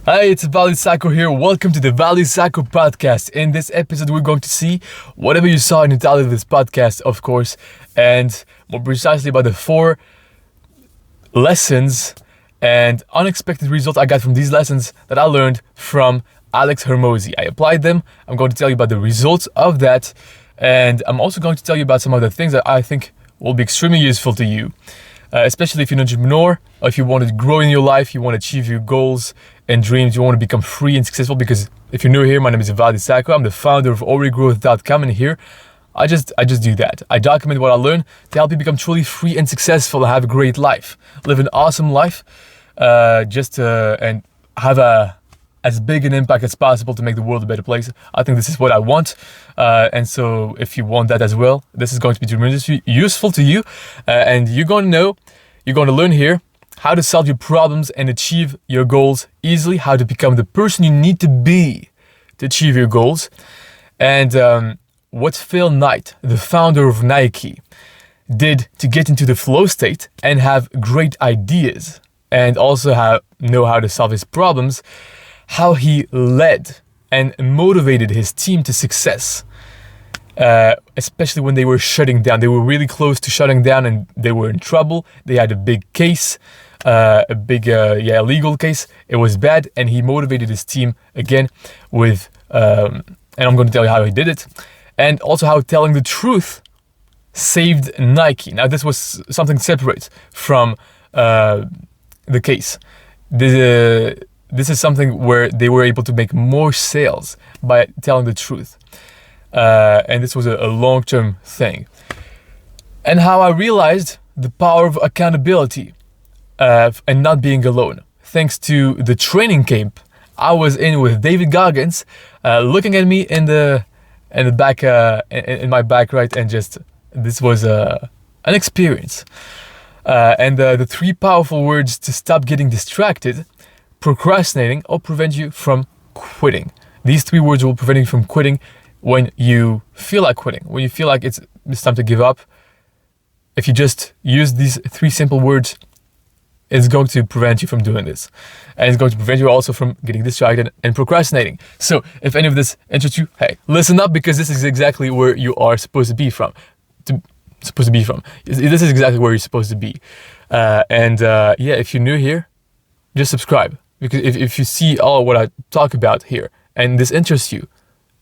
Hi, it's Ivaldi Sako here. Welcome to the Ivaldi Sako podcast. In this episode, we're going to see whatever you saw in the title of this podcast, of course, and more precisely about the 4 lessons and unexpected results I got from these lessons that I learned from Alex Hormozi. I applied them. I'm going to tell you about the results of that, and I'm also going to tell you about some other things that I think will be extremely useful to you. Especially if you're an entrepreneur, or if you want to grow in your life, you want to achieve your goals and dreams, you want to become free and successful. Because if you're new here, my name is David Goggins. I'm the founder of alreadygrowth.com, and here I just do that. I document what I learn to help you become truly free and successful and have a great life, live an awesome life, and have as big an impact as possible to make the world a better place. I think this is what I want, and so if you want that as well, this is going to be tremendously useful to you, and you're going to learn here how to solve your problems and achieve your goals easily, how to become the person you need to be to achieve your goals, and what Phil Knight, the founder of Nike, did to get into the flow state and have great ideas, and also know how to solve his problems, how he led and motivated his team to success, especially when they were shutting down. They were really close to shutting down and they were in trouble. They had a big case, legal case. It was bad, and he motivated his team again with, and I'm going to tell you how he did it, and also how telling the truth saved Nike. Now, this was something separate from the case. This is something where they were able to make more sales by telling the truth. And this was a long-term thing. And how I realized the power of accountability and not being alone. Thanks to the training camp I was in with David Goggins, looking at me in the back, in my back, right? And this was an experience. And the 3 powerful words to stop getting distracted: procrastinating, or prevent you from quitting. These 3 words will prevent you from quitting when you feel like quitting, when you feel like it's time to give up. If you just use these 3 simple words, it's going to prevent you from doing this. And it's going to prevent you also from getting distracted and procrastinating. So if any of this interests you, hey, listen up, because this is exactly where you are supposed to be from. This is exactly where you're supposed to be. If you're new here, just subscribe. Because if you see all what I talk about here and this interests you,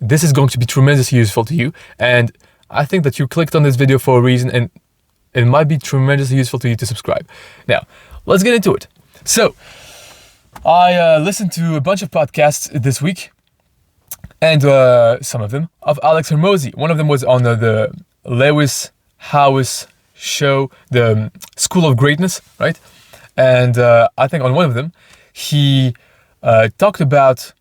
this is going to be tremendously useful to you. And I think that you clicked on this video for a reason, and it might be tremendously useful to you to subscribe. Now, let's get into it. So, I listened to a bunch of podcasts this week, and some of them of Alex Hormozi. One of them was on the Lewis Howes show, the School of Greatness, right? And I think on one of them, he talked about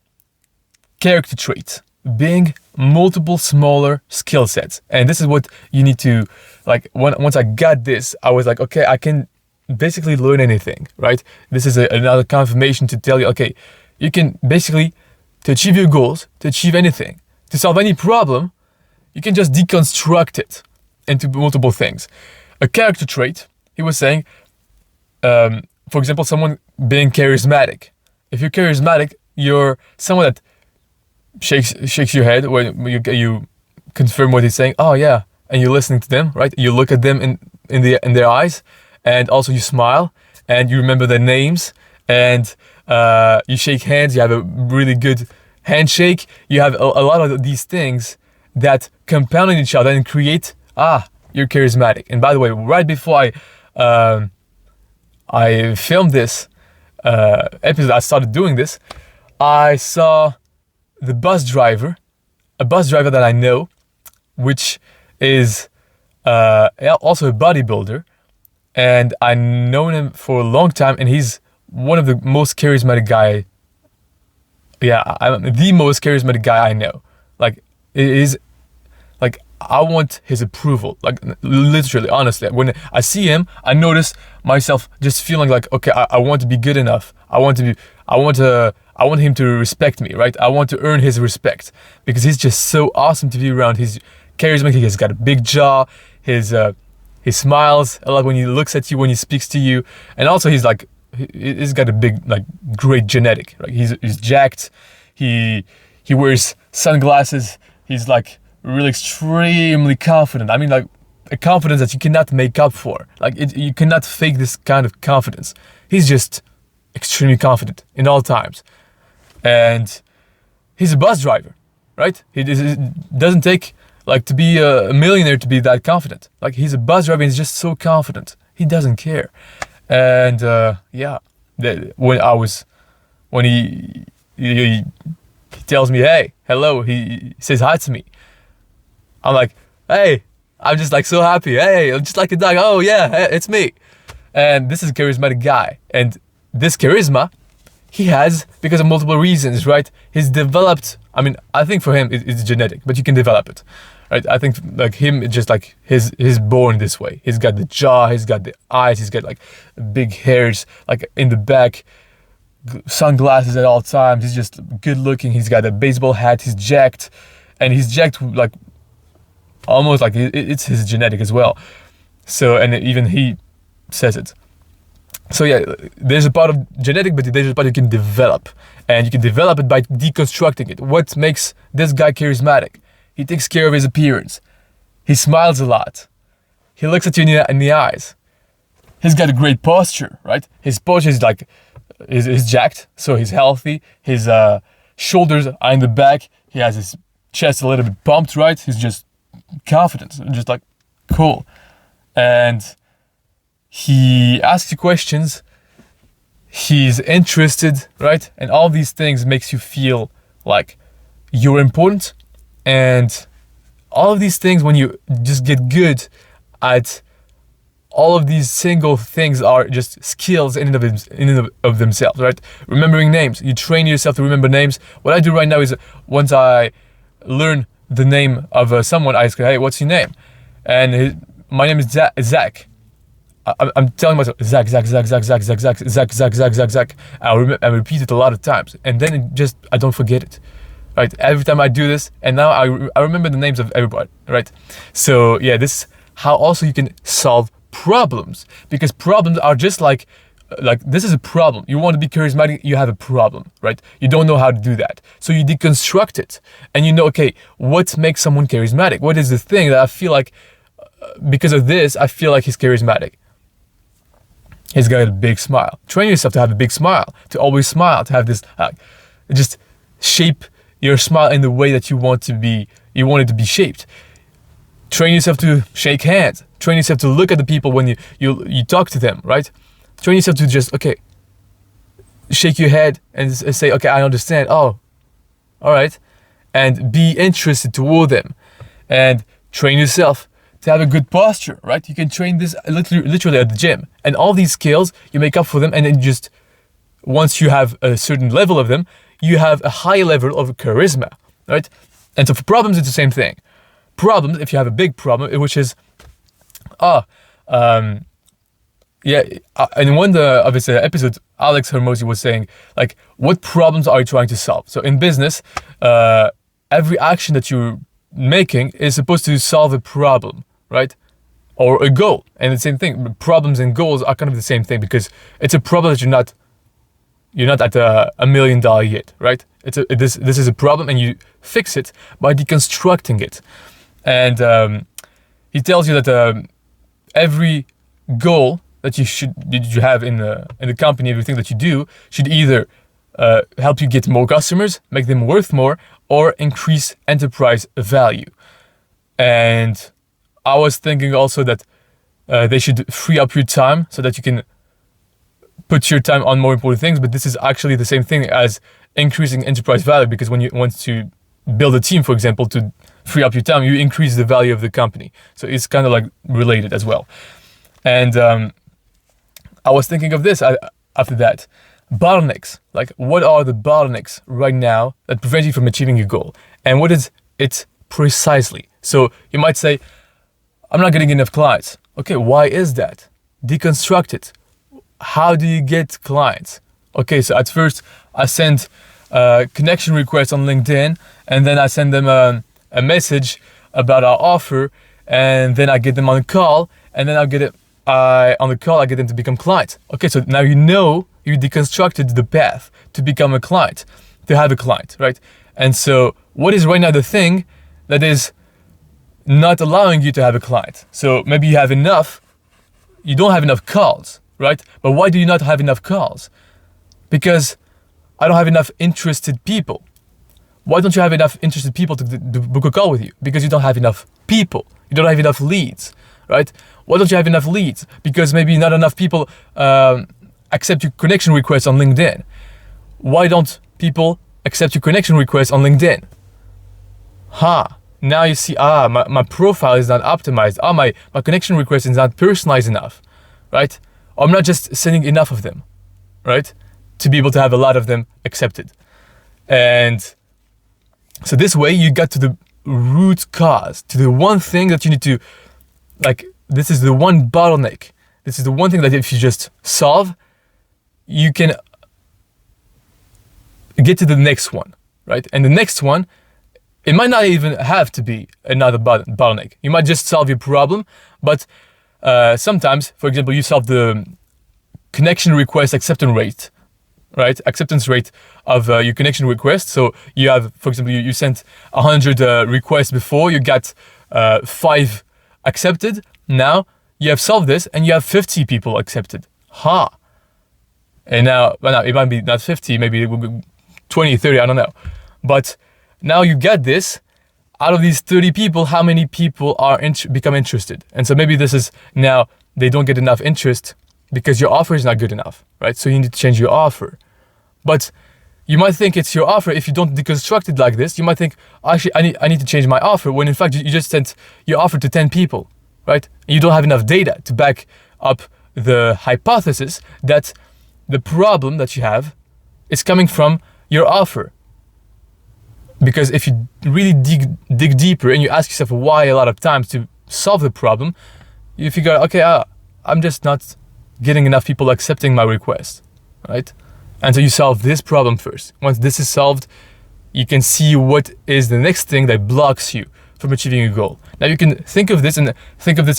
character traits being multiple smaller skill sets. And this is what you need to, once I got this, I was like, okay, I can basically learn anything, right? This is another confirmation to tell you, okay, you can basically, to achieve your goals, to achieve anything, to solve any problem, you can just deconstruct it into multiple things. A character trait, he was saying, for example, someone being charismatic. If you're charismatic, you're someone that shakes your head when you confirm what he's saying. Oh yeah, and you're listening to them, right? You look at them in their eyes, and also you smile, and you remember their names, and you shake hands. You have a really good handshake. You have a lot of these things that compound on each other and create. You're charismatic. And by the way, right before I filmed this episode, I started doing this, I saw a bus driver that I know, which is also a bodybuilder, and I've known him for a long time, and he's one of the most charismatic guy. Yeah, I'm the most charismatic guy I know. I want his approval, literally, honestly. When I see him, I notice myself just feeling like, okay, I want to be good enough. I want him to respect me, right? I want to earn his respect, because he's just so awesome to be around. He's charismatic. He's got a big jaw. He smiles a lot when he looks at you, when he speaks to you, and also he's he's got a big, like, great genetic. Right? He's jacked. He wears sunglasses. He's like really extremely confident. I mean, like, a confidence that you cannot make up for. Like, you cannot fake this kind of confidence. He's just extremely confident in all times. And he's a bus driver, right? It doesn't take, like, to be a millionaire to be that confident. Like, he's a bus driver and he's just so confident. He doesn't care. And when he tells me, hey, hello, he says hi to me. I'm like, hey, I'm just like so happy. Hey, I'm just like a dog. Oh yeah, hey, it's me. And this is a charismatic guy. And this charisma he has because of multiple reasons, right? He's developed, I mean, I think for him it's genetic, but you can develop it, right? I think like him, it's just like he's born this way. He's got the jaw, he's got the eyes, he's got like big hairs, like in the back, sunglasses at all times. He's just good looking. He's got a baseball hat. He's jacked, and he's jacked like almost like it's his genetic as well. So, and even he says it. So yeah, there's a part of genetic, but there's a part you can develop, and you can develop it by deconstructing it. What makes this guy charismatic? He takes care of his appearance. He smiles a lot. He looks at you in the eyes. He's got a great posture, right? His posture is like, is jacked, so he's healthy. His shoulders are in the back. He has his chest a little bit pumped, right? He's just confident, just like cool. And he asks you questions. He's interested, right? And all these things makes you feel like you're important. And all of these things, when you just get good at all of these single things, are just skills in and of themselves, right? Remembering names. You train yourself to remember names. What I do right now is once I learn the name of someone, I ask, hey, what's your name? And my name is Zach. I'm telling myself, Zach. I repeat it a lot of times. And then I don't forget it, right? Every time I do this, and now I remember the names of everybody, right? So yeah, this is how also you can solve problems, because problems are just like this is a problem. You want to be charismatic, you have a problem, right? You don't know how to do that. So you deconstruct it, and you know, okay, what makes someone charismatic? What is the thing that I feel like, because of this, I feel like he's charismatic? He's got a big smile. Train yourself to have a big smile, to always smile, to have this, just shape your smile in the way that you want it to be shaped. Train yourself to shake hands. Train yourself to look at the people when you talk to them, right? Train yourself to just, okay, shake your head and say, okay, I understand. Oh, all right. And be interested toward them. And train yourself to have a good posture, right? You can train this literally at the gym. And all these skills, you make up for them. And then just, once you have a certain level of them, you have a high level of charisma, right? And so for problems, it's the same thing. Problems, if you have a big problem, which is, in one of his episodes, Alex Hormozi was saying, like, what problems are you trying to solve? So in business, every action that you're making is supposed to solve a problem, right? Or a goal. And the same thing, problems and goals are kind of the same thing, because it's a problem that you're not at $1 million yet, right? This is a problem, and you fix it by deconstructing it. And he tells you that every goal that you have in the company, everything that you do, should either help you get more customers, make them worth more, or increase enterprise value. And I was thinking also that they should free up your time so that you can put your time on more important things. But this is actually the same thing as increasing enterprise value, because when you want to build a team, for example, to free up your time, you increase the value of the company. So it's kind of like related as well. And I was thinking of this after that. Bottlenecks. Like, what are the bottlenecks right now that prevent you from achieving your goal? And what is it precisely? So you might say, I'm not getting enough clients. Okay, why is that? Deconstruct it. How do you get clients? Okay, so at first I send connection requests on LinkedIn, and then I send them a message about our offer, and then I get them on a call, and then I on the call, I get them to become clients. Okay, so now you know you deconstructed the path to become a client, to have a client, right? And so what is right now the thing that is not allowing you to have a client? So maybe you have enough, you don't have enough calls, right? But why do you not have enough calls? Because I don't have enough interested people. Why don't you have enough interested people to book a call with you? Because you don't have enough people. You don't have enough leads, right? Why don't you have enough leads? Because maybe not enough people accept your connection requests on LinkedIn. Why don't people accept your connection requests on LinkedIn? Now you see, my profile is not optimized. My connection request is not personalized enough, right? I'm not just sending enough of them, right? To be able to have a lot of them accepted. And so this way you got to the root cause, to the one thing that you need to, like, this is the one bottleneck. This is the one thing that if you just solve, you can get to the next one, right? And the next one, it might not even have to be another bottleneck. You might just solve your problem, but sometimes, for example, you solve the connection request acceptance rate, right? Acceptance rate of your connection request. So you have, for example, you sent 100 requests before, you got 5 accepted. Now you have solved this and you have 50 people accepted. And now it might be not 50, maybe it will be 20, 30, I don't know. But now you get this, out of these 30 people, how many people are become interested? And so maybe this is now they don't get enough interest because your offer is not good enough, right? So you need to change your offer. But you might think it's your offer. If you don't deconstruct it like this, you might think, actually, I need to change my offer, when in fact you just sent your offer to 10 people, right? And you don't have enough data to back up the hypothesis that the problem that you have is coming from your offer. Because if you really dig deeper and you ask yourself why a lot of times to solve the problem, you figure, okay, I'm just not getting enough people accepting my request, right? And so you solve this problem first. Once this is solved, you can see what is the next thing that blocks you from achieving a goal. Now you can think of this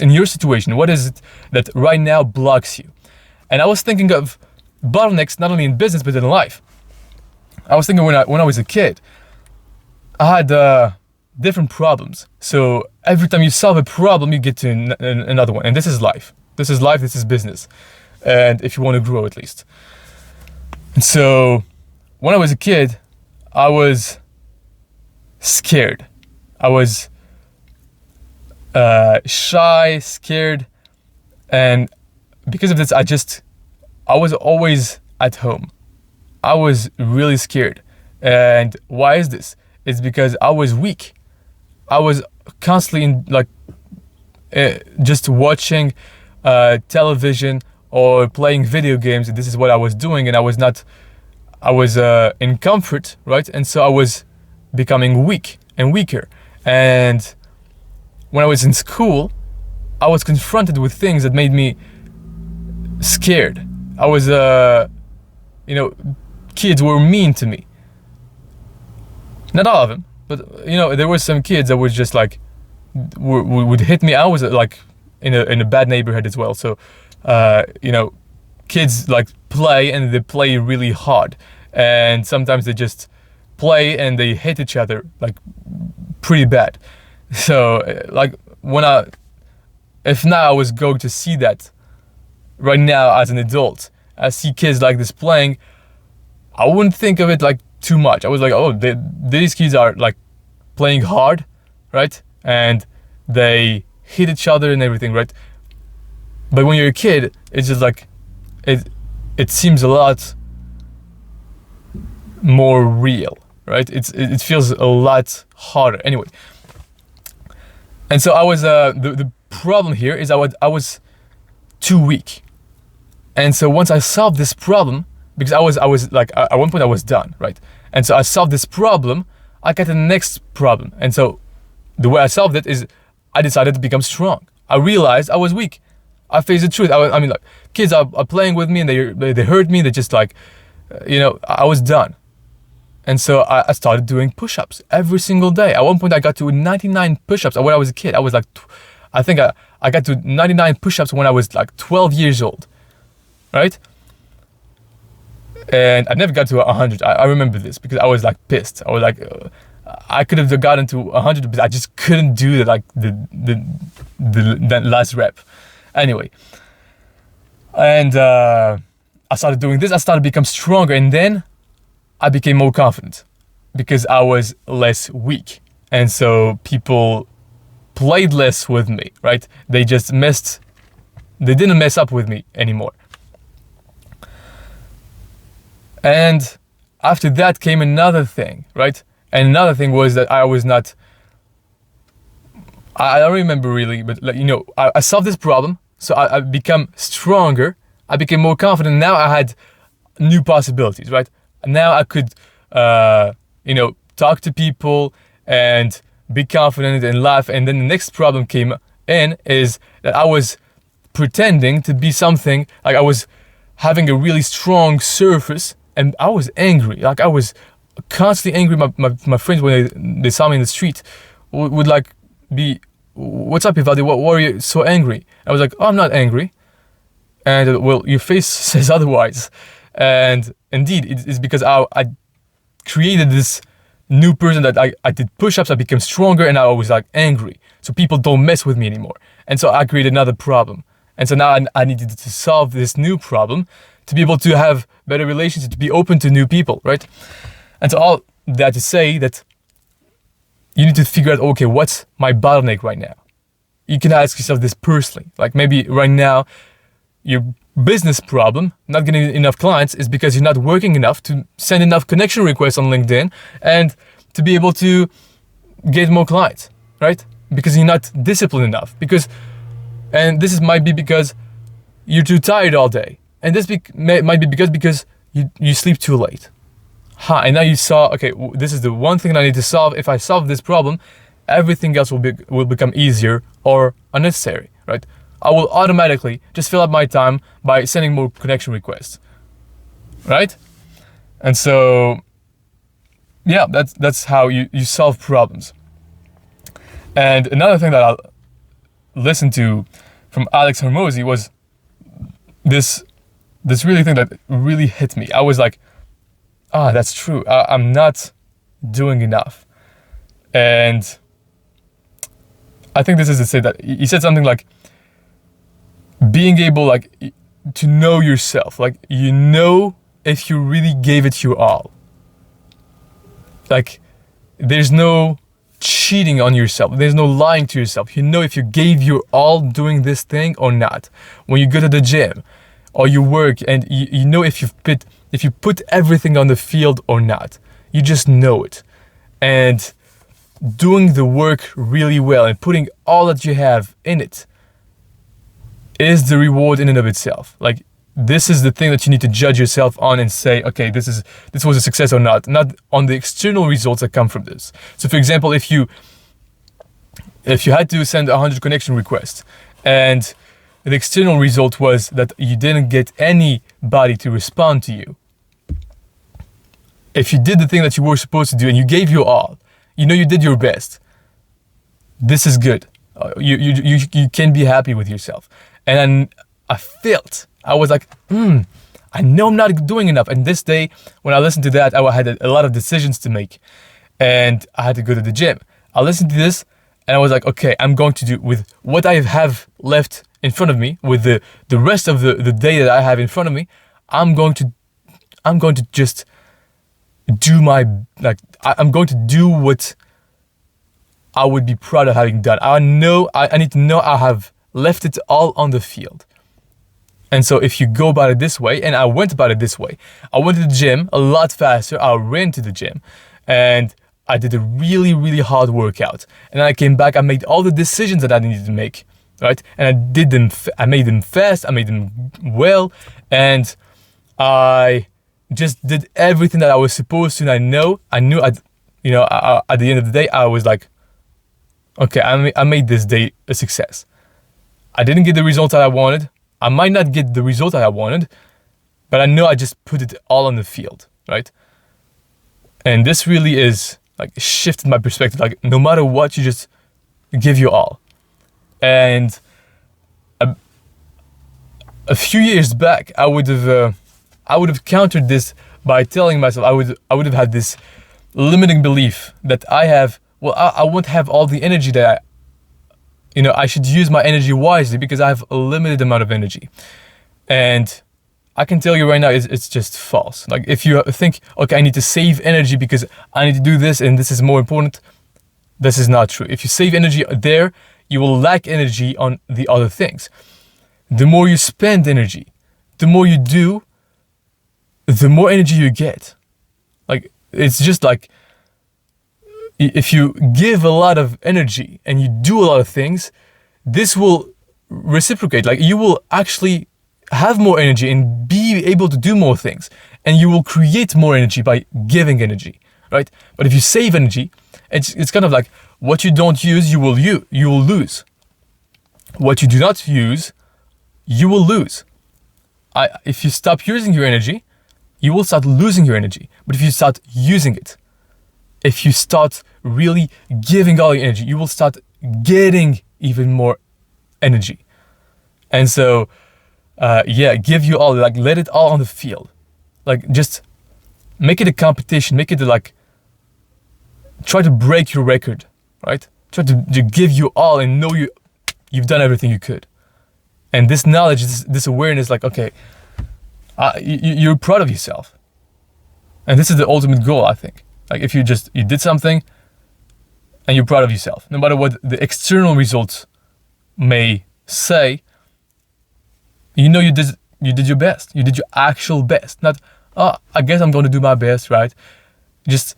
in your situation. What is it that right now blocks you? And I was thinking of bottlenecks not only in business but in life. I was thinking when I was a kid, I had different problems. So every time you solve a problem, you get to another one. And this is life. This is life, this is business. And if you want to grow at least. And so when I was a kid, I was scared. I was shy, scared. And because of this, I was always at home. I was really scared. And why is this? It's because I was weak. I was constantly just watching television or playing video games. This is what I was doing, and I was in comfort, right? And so I was becoming weak and weaker. And when I was in school, I was confronted with things that made me scared. I was, kids were mean to me. Not all of them, but there were some kids that were just like would hit me. I was like in a bad neighborhood as well, so kids like play and they play really hard, and sometimes they just play and they hit each other like pretty bad. So like if now I was going to see that right now as an adult, I see kids like this playing, I wouldn't think of it like too much. I was like, oh, these kids are like playing hard, right? And they hit each other and everything, right? But when you're a kid, it's just like it seems a lot more real, right? It feels a lot harder. Anyway, and so I was the problem here is I was too weak, and so once I solved this problem, because I was like at one point I was done, right? And so I solved this problem, I got the next problem, and so the way I solved it is I decided to become strong. I realized I was weak. I faced the truth. I mean, like, kids are playing with me and they hurt me. They just like, I was done. And so I started doing push-ups every single day. At one point I got to 99 push-ups when I was a kid. I was like, I think I got to 99 push-ups when I was like 12 years old, right? And I never got to 100. I remember this because I was like pissed. I was like, I could have gotten to 100, but I just couldn't do that last rep. Anyway, and I started doing this. I started to become stronger, and then I became more confident because I was less weak, and so people played less with me, right? They didn't mess up with me anymore. And after that came another thing, right? And another thing was that I don't remember really, but like, I solved this problem. So I become stronger. I became more confident. Now I had new possibilities, right? Now I could, talk to people and be confident and laugh. And then the next problem came in is that I was pretending to be something, like I was having a really strong surface and I was angry. Like I was constantly angry. My friends, when they saw me in the street, would like be, "What's up, Ivaldi? Why are you so angry?" I was like, "Oh, I'm not angry." And well, your face says otherwise. And indeed, it's because I created this new person that I did push-ups, I became stronger, and I was like angry. So people don't mess with me anymore. And so I created another problem. And so now I needed to solve this new problem to be able to have better relationships, to be open to new people, right? And so all that to say that you need to figure out, okay, what's my bottleneck right now? You can ask yourself this personally. Like maybe right now, your business problem, not getting enough clients, is because you're not working enough to send enough connection requests on LinkedIn and to be able to get more clients, right? Because you're not disciplined enough. And this might be because you're too tired all day. And this might be because you sleep too late. And now you saw, okay, this is the one thing I need to solve. If I solve this problem, everything else will become easier or unnecessary, right? I will automatically just fill up my time by sending more connection requests, right? And so, yeah, that's how you solve problems. And another thing that I listened to from Alex Hormozi was this really thing that really hit me. I was like, that's true. I'm not doing enough. And I think this is to say that he said something like, being able like to know yourself, like if you really gave it your all. Like there's no cheating on yourself, there's no lying to yourself. You know if you gave your all doing this thing or not. When you go to the gym or you work, and you know if you put everything on the field or not. You just know it. And doing the work really well and putting all that you have in it is the reward in and of itself. Like this is the thing that you need to judge yourself on and say, okay, this was a success or not on the external results that come from this. So for example, if you had to send 100 connection requests and the external result was that you didn't get anybody to respond to you. If you did the thing that you were supposed to do and you gave your all, you did your best. This is good. You can be happy with yourself. And I felt, I was like, I know I'm not doing enough. And this day, when I listened to that, I had a lot of decisions to make. And I had to go to the gym. I listened to this, and I was like, okay, I'm going to do with what I have left in front of me, with the rest of the day that I have in front of me, I'm going to just do I'm going to do what I would be proud of having done. I need to know I have left it all on the field. And so if you go about it this way, and I went about it this way, I went to the gym a lot faster. I ran to the gym and I did a really, really hard workout. And then I came back, I made all the decisions that I needed to make, right? And I did them, I made them fast, I made them well, and I just did everything that I was supposed to. And I knew at the end of the day, I was like, okay, I made this day a success. I didn't get the result that I wanted. I might not get the result that I wanted, but I know I just put it all on the field, right? And this really is like shifted my perspective. Like no matter what, you just give your all. And a few years back, I would have countered this by telling myself I would have had this limiting belief that I won't have all the energy that I should use my energy wisely because I have a limited amount of energy. And I can tell you right now, it's just false. Like if you think, okay, I need to save energy because I need to do this and this is more important, this is not true. If you save energy there, you will lack energy on the other things. The more you spend energy, the more you do, the more energy you get. Like, it's just like, if you give a lot of energy and you do a lot of things, this will reciprocate. Like, you will actually have more energy and be able to do more things. And you will create more energy by giving energy, right? But if you save energy, it's kind of like what you don't use, you will lose. What you do not use, you will lose. If you stop using your energy, you will start losing your energy. But if you start using it, if you start really giving all your energy, you will start getting even more energy. And so, give you all, like, let it all on the field. Like, just make it a competition, make it try to break your record, right? Try to give you all and know you've done everything you could. And this knowledge, this awareness, like, okay, you're proud of yourself. And this is the ultimate goal, I think. Like, if you did something and you're proud of yourself, no matter what the external results may say, you did your best. You did your actual best. Not, I guess I'm going to do my best, right? Just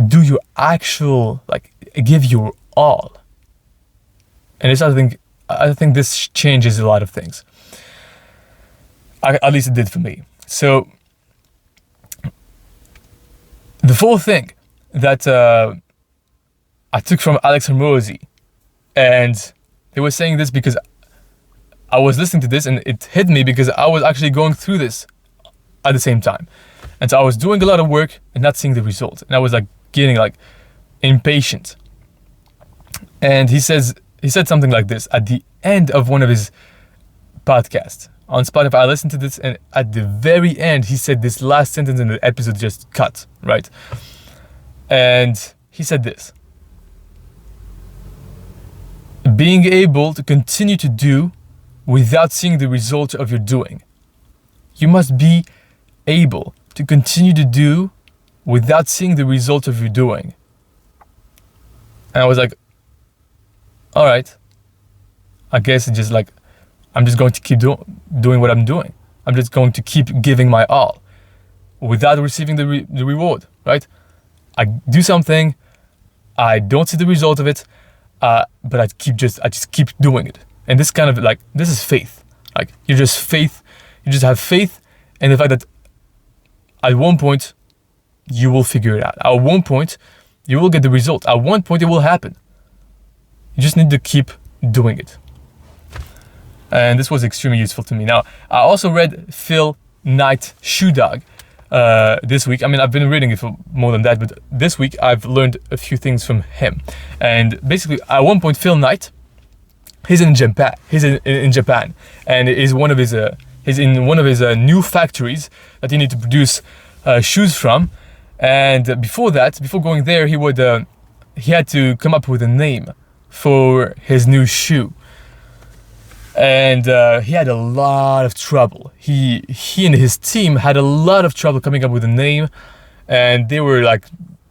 do your actual, like, give your all. And it's, I think this changes a lot of things. At least it did for me. So, the fourth thing that I took from Alex Hormozi, and they were saying this because I was listening to this and it hit me because I was actually going through this at the same time. And so I was doing a lot of work and not seeing the results. And I was like getting like impatient. And he said something like this at the end of one of his podcasts on Spotify. I listened to this, and at the very end, he said this last sentence in the episode just cut, right? And he said this: being able to continue to do without seeing the result of your doing. You must be able to continue to do without seeing the result of your doing. And I was like, all right, I guess it's just like, I'm just going to keep doing what I'm doing. I'm just going to keep giving my all without receiving the reward, right? I do something, I don't see the result of it, but I just keep doing it. And this kind of like, this is faith. Like, you just have faith in the fact that at one point you will figure it out. At one point you will get the result. At one point it will happen. You just need to keep doing it. And this was extremely useful to me. Now, I also read Phil Knight Shoe Dog this week. I mean, I've been reading it for more than that, but this week I've learned a few things from him. And basically, at one point, Phil Knight, he's in Japan. And he's in one of his new factories that he needs to produce shoes from. And before going there, he had to come up with a name for his new shoe. And he had a lot of trouble. He and his team had a lot of trouble coming up with a name, and they were like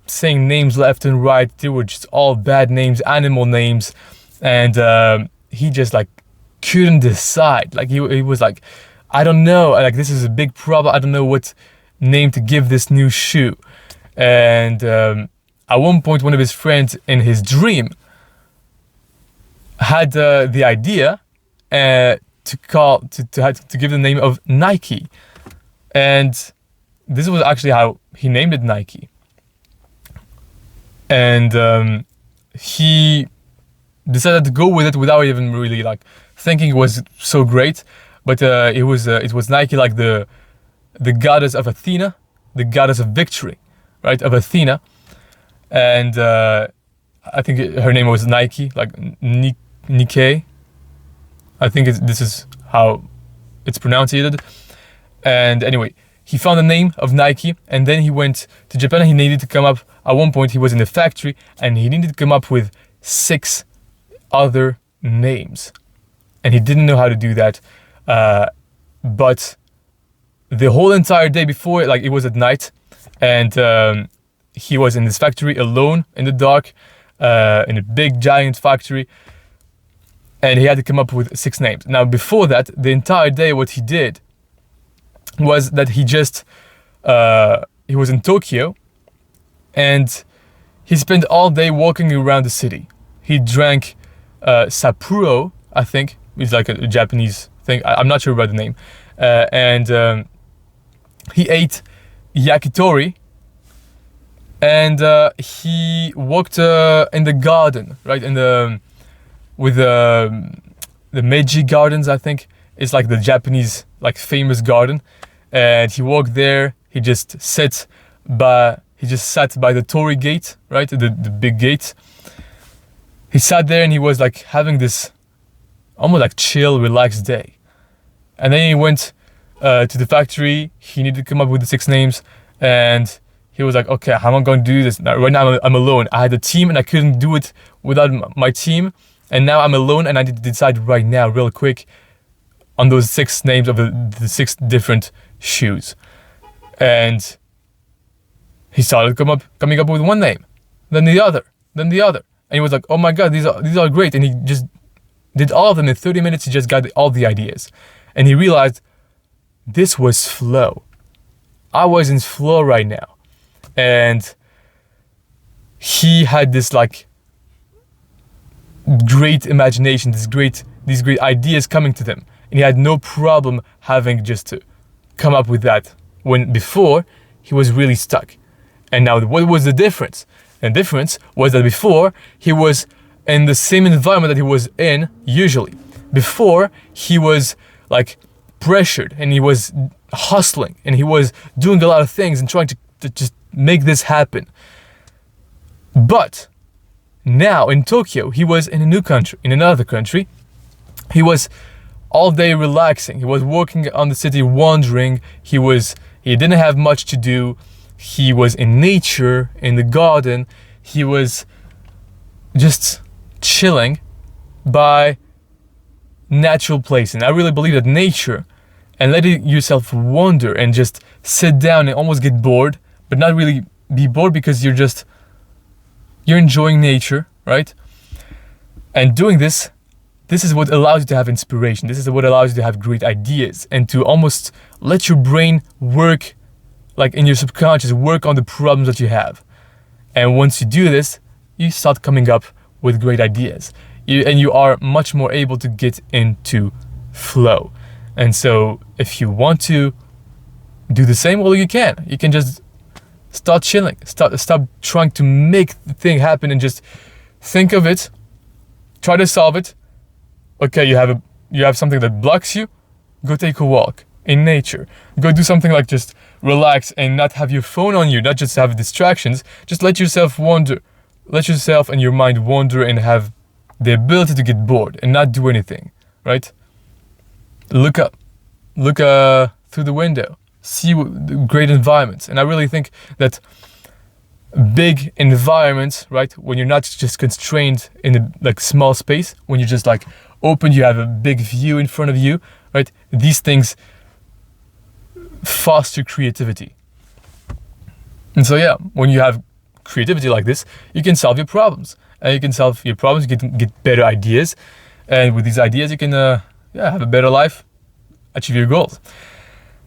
saying names left and right. They were just all bad names, animal names, and he just like couldn't decide. Like he was like, I don't know, like this is a big problem. I don't know what name to give this new shoe. And at one point, one of his friends in his dream had the idea to give the name of Nike, and this was actually how he named it, Nike. And he decided to go with it without even really like thinking it was so great. But it was Nike, like the goddess of Athena, the goddess of victory, right? Of Athena, and I think her name was Nike, like Nikkei. I think this is how it's pronounced. And anyway, he found the name of Nike, and then he went to Japan, and he needed to come up, at one point he was in the factory, and he needed to come up with 6 other names. And he didn't know how to do that. But the whole entire day before, like, it was at night, and he was in this factory alone in the dark, in a big giant factory, and he had to come up with 6 names. Now, before that, the entire day, what he did was that he was in Tokyo, and he spent all day walking around the city. He drank Sapporo, I think. It's like a Japanese thing. I'm not sure about the name. And he ate yakitori, and he walked in the garden, right? With the Meiji Gardens, I think. It's like the Japanese, like, famous garden. And he walked there. He just sat by the Torii gate, right? The big gate. He sat there and he was like having this almost like chill, relaxed day. And then he went to the factory. He needed to come up with the 6 names, and he was like, okay, how am I going to do this? Now, right now I'm alone. I had a team and I couldn't do it without my team. And now I'm alone, and I need to decide right now, real quick, on those 6 names of the 6 different shoes. And he started coming up with one name, then the other. And he was like, oh my God, these are great. And he just did all of them in 30 minutes. He just got all the ideas. And he realized this was flow. I was in flow right now. And he had this like great imagination, these great ideas coming to them. And he had no problem having just to come up with that, when before he was really stuck. And now, what was the difference? The difference was that before he was in the same environment that he was in usually. Before he was like pressured, and he was hustling, and he was doing a lot of things and trying to just make this happen. But now in Tokyo, he was in another country. He was all day relaxing. He was walking on the city, wandering. He didn't have much to do. He was in nature, in the garden. He was just chilling by natural place. And I really believe that nature and letting yourself wander and just sit down and almost get bored, but not really be bored because you're enjoying nature, right? And doing this is what allows you to have inspiration. This is what allows you to have great ideas and to almost let your brain work, like in your subconscious, work on the problems that you have. And once you do this, you start coming up with great ideas. And you are much more able to get into flow. And so if you want to do the same, well, you can. You can just start chilling. Stop trying to make the thing happen and just think of it. Try to solve it. Okay, you have something that blocks you. Go take a walk in nature. Go do something like just relax and not have your phone on you, not just have distractions. Just let yourself wander. Let yourself and your mind wander and have the ability to get bored and not do anything, right? Look up. Look through the window. See great environments. And I really think that big environments, right, when you're not just constrained in a like small space, when you're just like open, you have a big view in front of you, right? These things foster creativity. And so yeah, when you have creativity like this, you can solve your problems. And you can solve your problems, you can get better ideas. And with these ideas, you can have a better life, achieve your goals.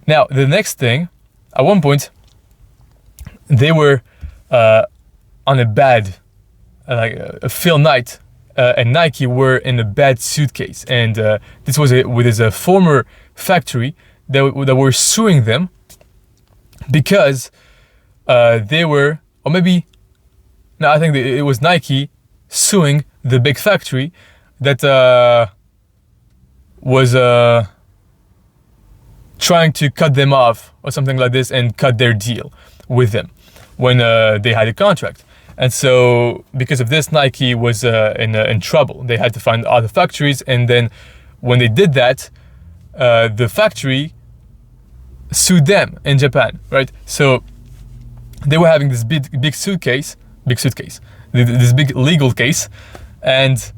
Now, the next thing, at one point, they were on a bad, a Phil Knight and Nike were in a bad suitcase. And this was with his former factory that were suing them because they were, or maybe, no, I think it was Nike suing the big factory that was trying to cut them off or something like this and cut their deal with them when they had a contract. And so because of this, Nike was in trouble. They had to find other factories, and then when they did that, the factory sued them in Japan, right? So they were having this big suitcase, this big legal case, and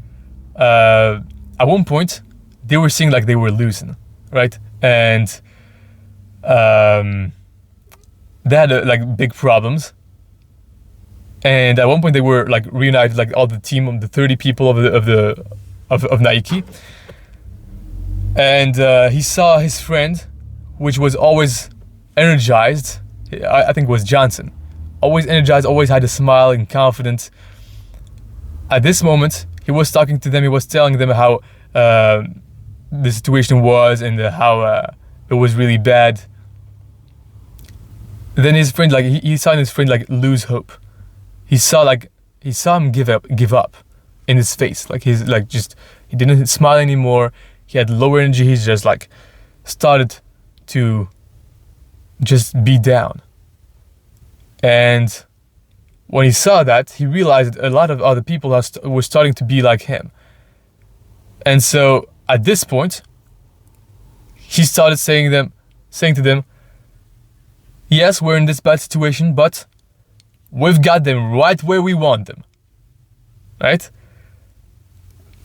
at one point they were seeing like they were losing, right? And they had like big problems. And at one point they were like reunited, like all the team of the 30 people of Nike. And he saw his friend, which was always energized. I think it was Johnson. Always energized, always had a smile and confidence. At this moment, he was talking to them. He was telling them how the situation was and how it was really bad. Then his friend, like he saw his friend like lose hope. He saw him give up in his face. Like he's like he didn't smile anymore. He had lower energy. He's just like started to just be down. And when he saw that, he realized that a lot of other people were starting to be like him. And so at this point, he started saying to them, yes, we're in this bad situation, but we've got them right where we want them, right?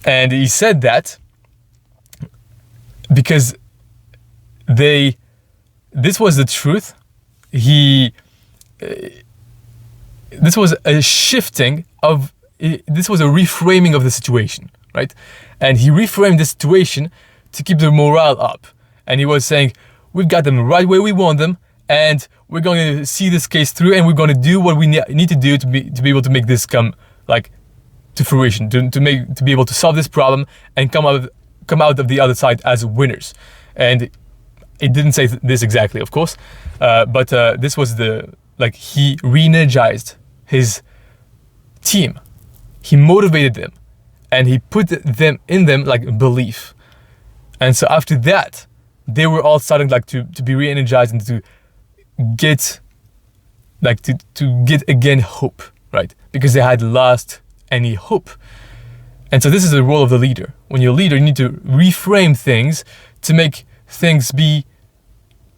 And he said that because this was the truth. This was a shifting of, this was a reframing of the situation, right? And he reframed the situation to keep the morale up. And he was saying, we've got them right where we want them, and we're going to see this case through, and we're going to do what we need to do to be able to make this come like to fruition, to be able to solve this problem and come out of the other side as winners. And it didn't say this exactly, of course, but this was he re-energized his team. He motivated them, and he put in them like belief. And so after that, they were all starting like to be re-energized and to get again hope, right? Because they had lost any hope. And so this is the role of the leader. When you're a leader, you need to reframe things to make things be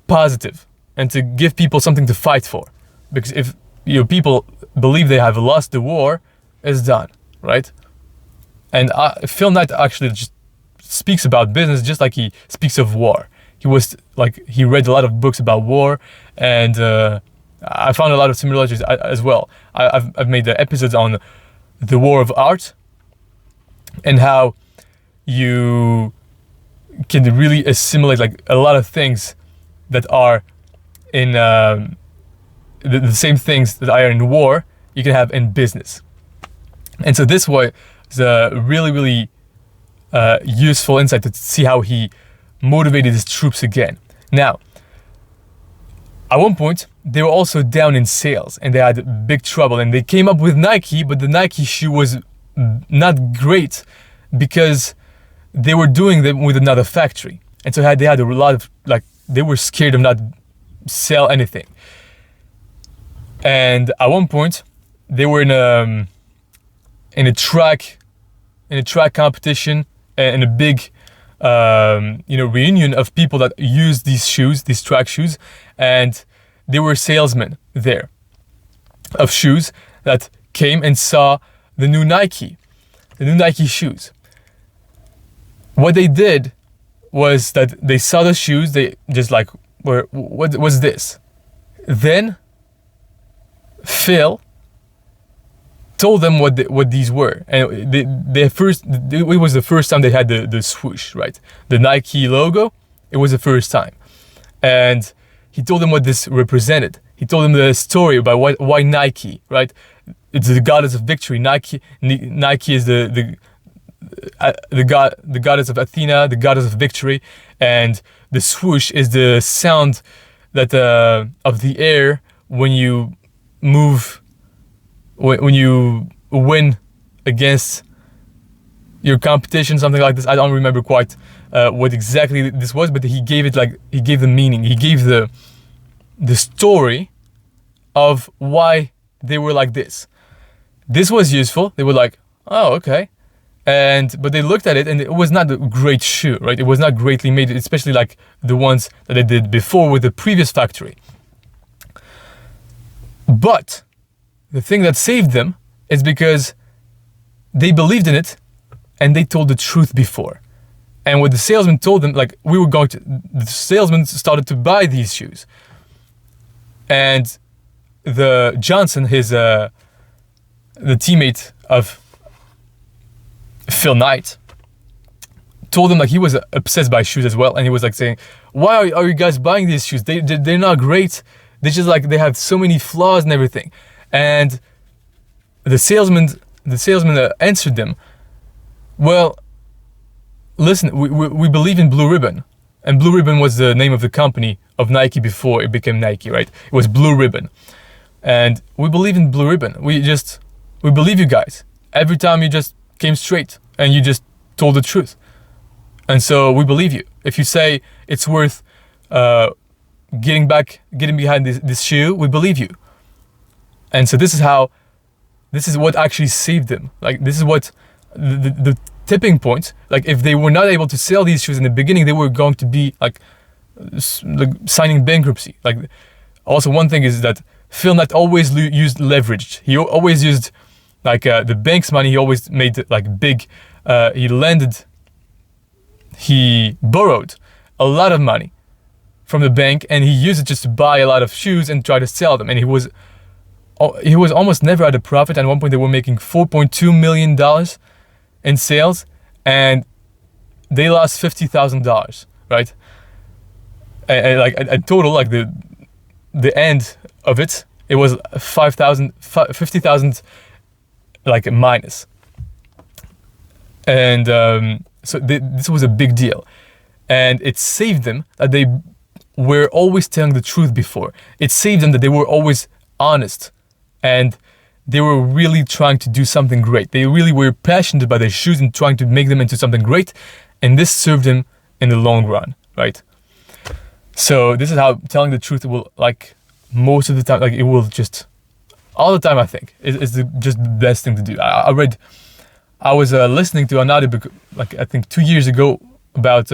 positive and to give people something to fight for. Because if your people believe they have lost the war, it's done, right? And Phil Knight actually just speaks about business just like he speaks of war. He read a lot of books about war, and I found a lot of similarities as well. I've made the episodes on the war of art and how you can really assimilate like a lot of things that are in the same things that are in war, you can have in business. And so this was a really, really useful insight to see how he motivated his troops again. Now, at one point, they were also down in sales and they had big trouble, and they came up with Nike, but the Nike shoe was not great because they were doing them with another factory. And so they had a lot of, they were scared of not sell anything. And at one point, they were in a track competition, and a big reunion of people that use these track shoes, and there were salesmen there of shoes that came and saw the new Nike shoes. What they did was that they saw the shoes, they just what was this? Then Phil told them what these were, and it was the first time they had the swoosh, right? The Nike logo. It was the first time, and he told them what this represented. He told them the story about why Nike, right? It's the goddess of victory. Nike is the goddess of Athena, the goddess of victory, and the swoosh is the sound that of the air when you move. When you win against your competition, something like this. I don't remember quite what exactly this was, but he gave the meaning. He gave the story of why they were like this. this was useful. They were like, oh, okay. But they looked at it and it was not a great shoe, right? It was not greatly made, especially like the ones that they did before with the previous factory. But the thing that saved them is because they believed in it and they told the truth before. And what the salesman told them, like the salesman started to buy these shoes. And the Johnson, the teammate of Phil Knight, told him like he was obsessed by shoes as well. And he was like saying, why are you guys buying these shoes? They're not great. They just like, they have so many flaws and everything. And the salesman answered them, well, listen, we believe in Blue Ribbon. And Blue Ribbon was the name of the company of Nike before it became Nike, right? It was Blue Ribbon. And we believe in Blue Ribbon. We believe you guys. Every time you just came straight and you just told the truth. And so we believe you. If you say it's worth getting behind this shoe, we believe you. And so this is what actually saved them. Like, this is what the tipping point. Like, if they were not able to sell these shoes in the beginning, they were going to be like signing bankruptcy. Like, also one thing is that Phil Knight always used leverage. He always used like the bank's money. He always made like big. He borrowed a lot of money from the bank, and he used it just to buy a lot of shoes and try to sell them. And he was almost never at a profit. At one point, they were making $4.2 million in sales, and they lost $50,000, right? And like a total, like the end of it, it was 50,000, like minus. And so this was a big deal, and it saved them that they were always telling the truth before. It saved them that they were always honest, and they were really trying to do something great. They really were passionate about their shoes and trying to make them into something great, and this served them in the long run, right? So this is how telling the truth will, like, most of the time, like, it will just, all the time, I think, is just the best thing to do. I was listening to an audiobook, like, I think 2 years ago, about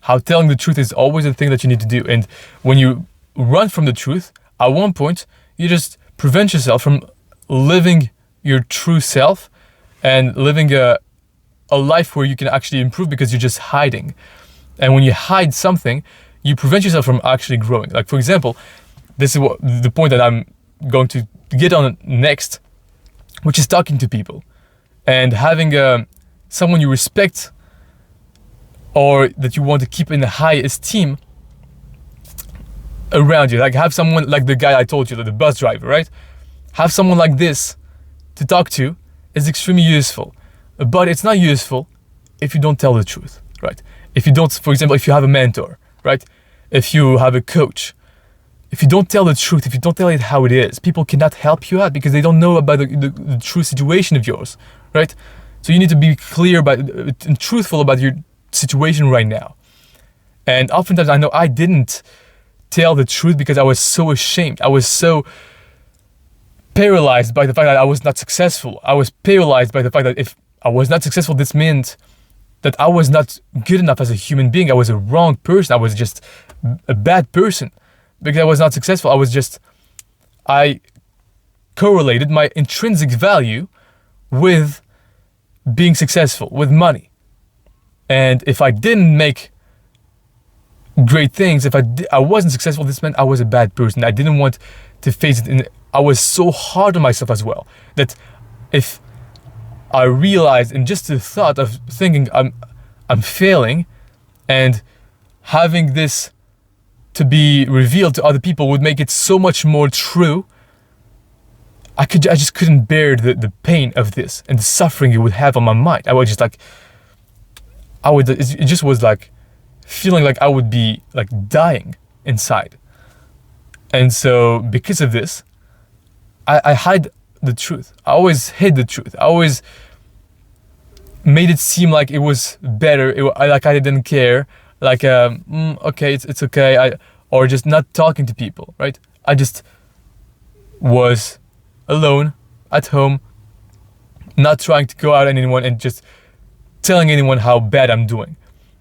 how telling the truth is always the thing that you need to do. And when you run from the truth, at one point, you just prevent yourself from living your true self and living a life where you can actually improve, because you're just hiding. And when you hide something, you prevent yourself from actually growing. Like, for example, this is the point that I'm going to get on next, which is talking to people and having someone you respect or that you want to keep in a high esteem around you. Like, have someone like the guy I told you, the bus driver, right? Have someone like this to talk to is extremely useful. But it's not useful if you don't tell the truth, right? If you don't, for example, if you have a mentor, right? If you have a coach, if you don't tell the truth, if you don't tell it how it is, people cannot help you out because they don't know about the true situation of yours, right? So you need to be clear about and truthful about your situation right now. And oftentimes I know I didn't tell the truth because I was so ashamed. I was so paralyzed by the fact that I was not successful. I was paralyzed by the fact that if I was not successful, this meant that I was not good enough as a human being. I was a wrong person. I was just a bad person because I was not successful. I correlated my intrinsic value with being successful, with money. And if I didn't make great things, if I wasn't successful, this meant I was a bad person. I didn't want to face it. And I was so hard on myself as well, that if I realized, and just the thought of thinking I'm failing and having this to be revealed to other people would make it so much more true. I just couldn't bear the pain of this and the suffering it would have on my mind. I was just like, it just was like feeling like I would be like dying inside. And so because of this, I hide the truth. I always hid the truth. I always made it seem like it was better. Like I didn't care. Like, okay, it's okay. Or just not talking to people, right? I just was alone at home, not trying to go out on anyone and just telling anyone how bad I'm doing.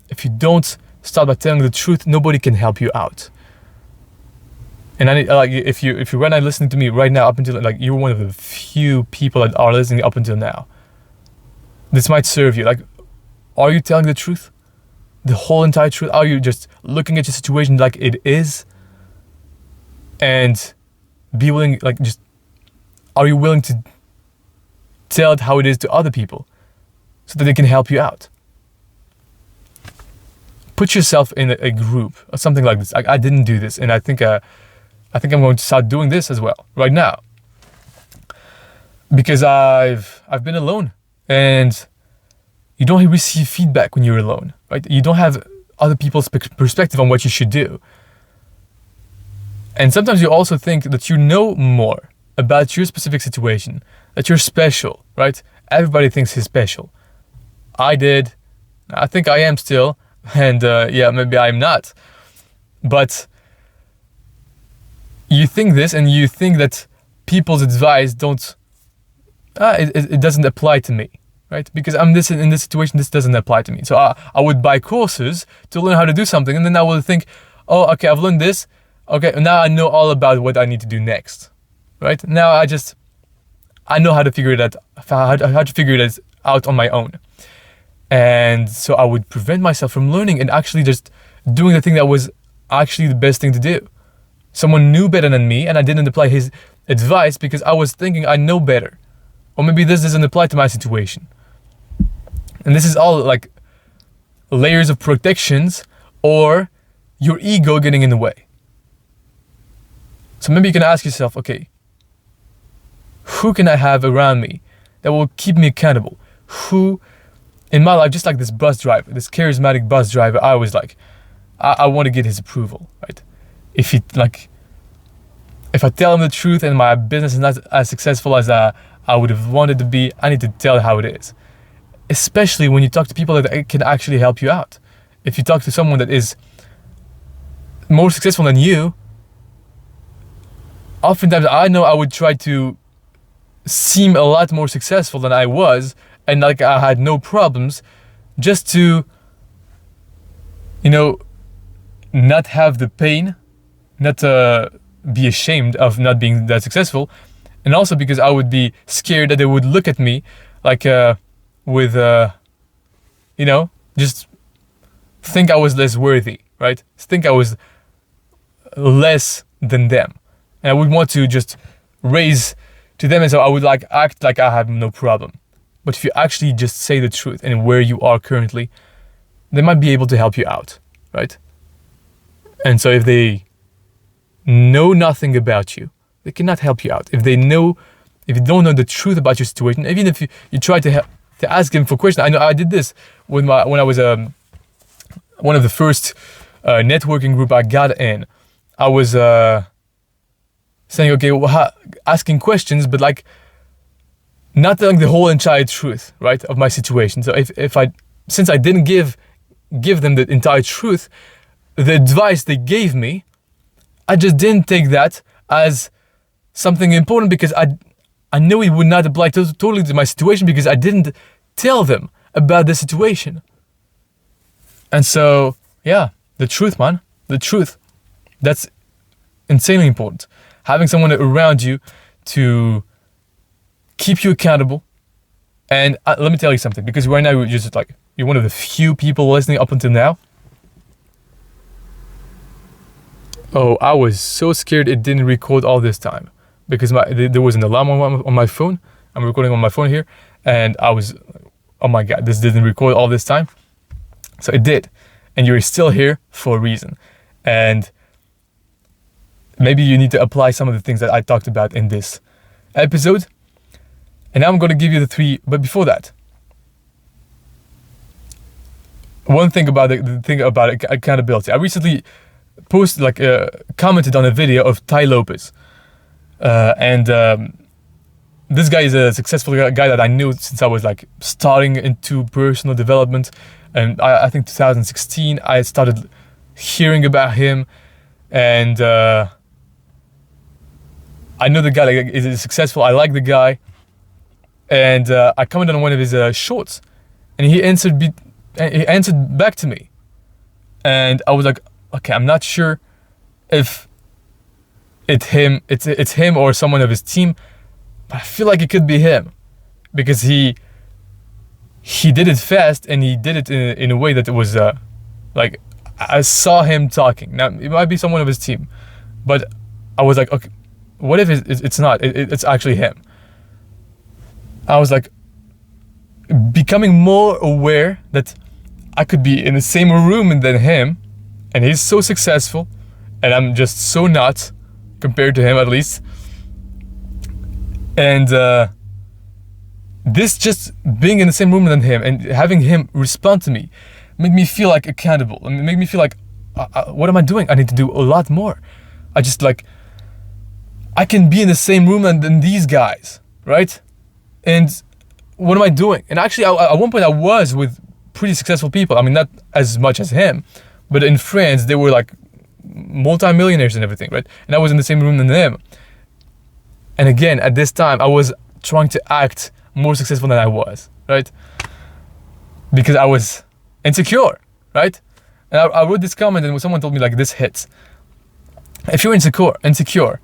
If you don't start by telling the truth, nobody can help you out. And I need, like, if you're right now listening to me right now, up until, like, you're one of the few people that are listening up until now, this might serve you. Like, are you telling the truth? The whole entire truth? Are you just looking at your situation like it is? And be willing, like, just, are you willing to tell it how it is to other people so that they can help you out? Put yourself in a group or something like this. I didn't do this, and I think I'm going to start doing this as well right now, because I've been alone, and you don't receive feedback when you're alone, right? You don't have other people's perspective on what you should do. And sometimes you also think that you know more about your specific situation, that you're special, right? Everybody thinks he's special. I did. I think I am still. And yeah, maybe I'm not. But you think this, and you think that people's advice it doesn't apply to me, right? Because I'm in this situation, this doesn't apply to me. So I would buy courses to learn how to do something, and then I will think, oh, okay, I've learned this. Okay, now I know all about what I need to do next, right? Now I know how to figure it out, how to figure it out on my own. And so I would prevent myself from learning and actually just doing the thing that was actually the best thing to do. Someone knew better than me, and I didn't apply his advice because I was thinking I know better. Or maybe this doesn't apply to my situation. And this is all like layers of protections or your ego getting in the way. So maybe you can ask yourself, okay, who can I have around me that will keep me accountable? Who in my life, just like this bus driver, this charismatic bus driver, I was like, I want to get his approval, right? If I tell him the truth and my business is not as successful as I would have wanted to be, I need to tell how it is. Especially when you talk to people that can actually help you out. If you talk to someone that is more successful than you, oftentimes I know I would try to seem a lot more successful than I was, and like I had no problems, just to, not have the pain, not be ashamed of not being that successful, and also because I would be scared that they would look at me like with just think I was less worthy, right? Think I was less than them, and I would want to just raise to them, and so I would like act like I have no problem. But if you actually just say the truth and where you are currently, they might be able to help you out, right? And so if they know nothing about you, they cannot help you out. If you don't know the truth about your situation, even if you try to ask them for questions. I know I did this when I was one of the first networking group I got in. I was saying, okay, well, asking questions, but like not telling the whole entire truth, right, of my situation. So since I didn't give them the entire truth, the advice they gave me, I just didn't take that as something important, because I knew it would not apply totally to my situation, because I didn't tell them about the situation. And so, yeah, the truth, man, the truth. That's insanely important. Having someone around you to keep you accountable. And let me tell you something, because right now you're one of the few people listening up until now. Oh, I was so scared it didn't record all this time, because there was an alarm on my phone. I'm recording on my phone here, and I was, oh my God, this didn't record all this time. So it did, and you're still here for a reason. And maybe you need to apply some of the things that I talked about in this episode. And now I'm going to give you the 3, but before that, one thing about the thing about accountability. I recently commented on a video of Tai Lopez, and this guy is a successful guy that I knew since I was like starting into personal development, and I think 2016 I started hearing about him, and I know the guy is successful. I like the guy, and I commented on one of his shorts, and he answered back to me, and I was like, okay, I'm not sure if it's him or someone of his team, but I feel like it could be him, because he did it fast, and he did it in a way that it was like, I saw him talking. Now it might be someone of his team, but I was like, okay, what if it's not? It's actually him. I was like, becoming more aware that I could be in the same room than him, and he's so successful, and I'm just so not, compared to him at least. And this just being in the same room than him and having him respond to me made me feel like accountable. It made me feel like, what am I doing? I need to do a lot more. I can be in the same room than these guys, right? And what am I doing? And actually, at one point I was with pretty successful people. I mean, not as much as him, but in France, they were like multi-millionaires and everything, right? And I was in the same room than them. And again, at this time, I was trying to act more successful than I was, right? Because I was insecure, right? And I wrote this comment, and someone told me, like, this hits. If you're insecure,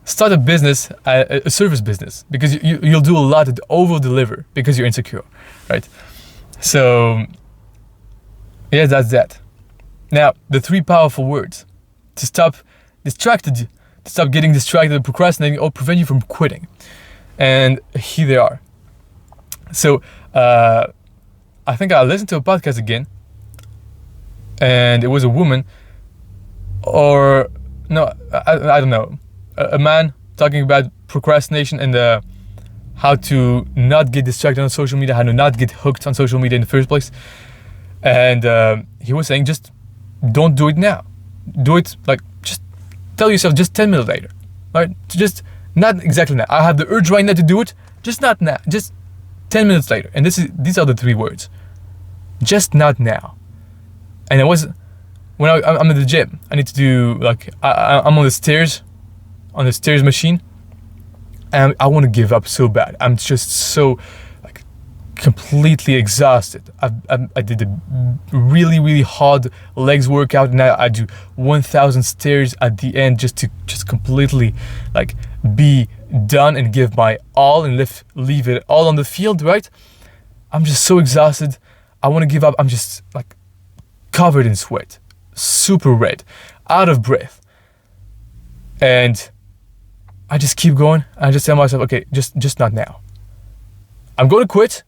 start a business, a service business, because you'll do a lot to over-deliver because you're insecure, right? So, yeah, that's that. Now, the 3 powerful words to stop getting distracted and procrastinating, or prevent you from quitting. And here they are. So, I think I listened to a podcast again, and it was a woman, or no, I don't know, a man talking about procrastination and how to not get distracted on social media, how to not get hooked on social media in the first place. And he was saying, just don't do it now. Do it, like, just tell yourself just 10 minutes later, right? Just not exactly now. I have the urge right now to do it, just not now. Just 10 minutes later. And these are the 3 words. Just not now. And when I'm at the gym, I need to do, like, I'm on the stairs machine, and I want to give up so bad. I'm just so, like, completely exhausted. I did a really, really hard legs workout, and now I do 1,000 stairs at the end just to completely, like, be done and give my all and leave it all on the field, right? I'm just so exhausted. I want to give up. I'm just, like, covered in sweat, super red, out of breath. And I just keep going. I just tell myself, okay, just not now. I'm going to quit.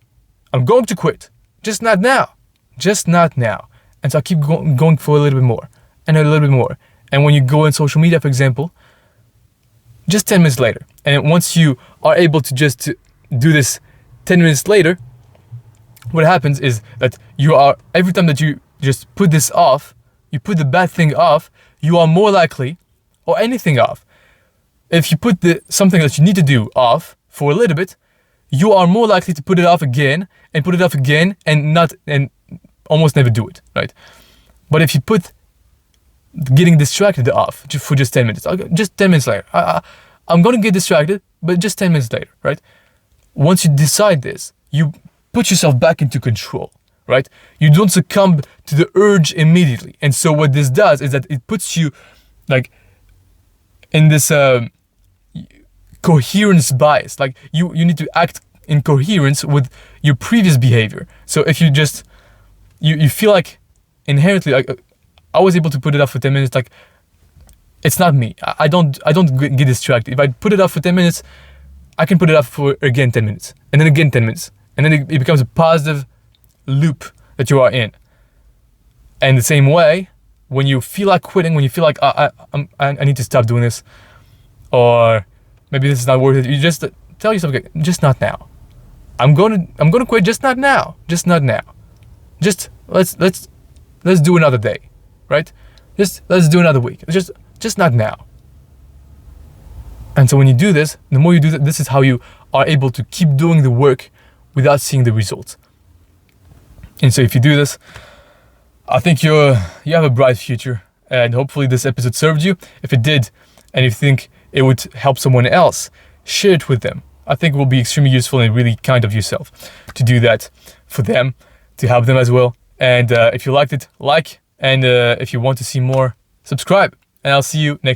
Just not now. Just not now. And so I keep going for a little bit more and a little bit more. And when you go on social media, for example, just 10 minutes later. And once you are able to just do this 10 minutes later, what happens is that every time that you just put this off, you put the bad thing off, you are more likely, or anything off. If you put something that you need to do off for a little bit, you are more likely to put it off again, and almost never do it, right? But if you put getting distracted off for just 10 minutes, just 10 minutes later, I'm going to get distracted, but just 10 minutes later, right? Once you decide this, you put yourself back into control, right? You don't succumb to the urge immediately. And so what this does is that it puts you, like, in this coherence bias. Like, you need to act in coherence with your previous behavior. So if you just, you feel like inherently, like, I was able to put it off for 10 minutes, like, it's not me. I don't get distracted. If I put it off for 10 minutes, I can put it off for again 10 minutes, and then again 10 minutes. And then it becomes a positive loop that you are in. And the same way, when you feel like quitting, when you feel like I need to stop doing this, or maybe this is not worth it, you just tell yourself, okay, just not now. I'm gonna quit, just not now. Just not now. Just let's do another day, right? Just let's do another week. Just not now. And so when you do this, the more you do that, this is how you are able to keep doing the work without seeing the results. And so if you do this, I think you have a bright future, and hopefully this episode served you. If it did, and you think it would help someone else, share it with them. I think it will be extremely useful and really kind of yourself to do that for them, to help them as well. And if you liked it, like, and if you want to see more, subscribe. And I'll see you next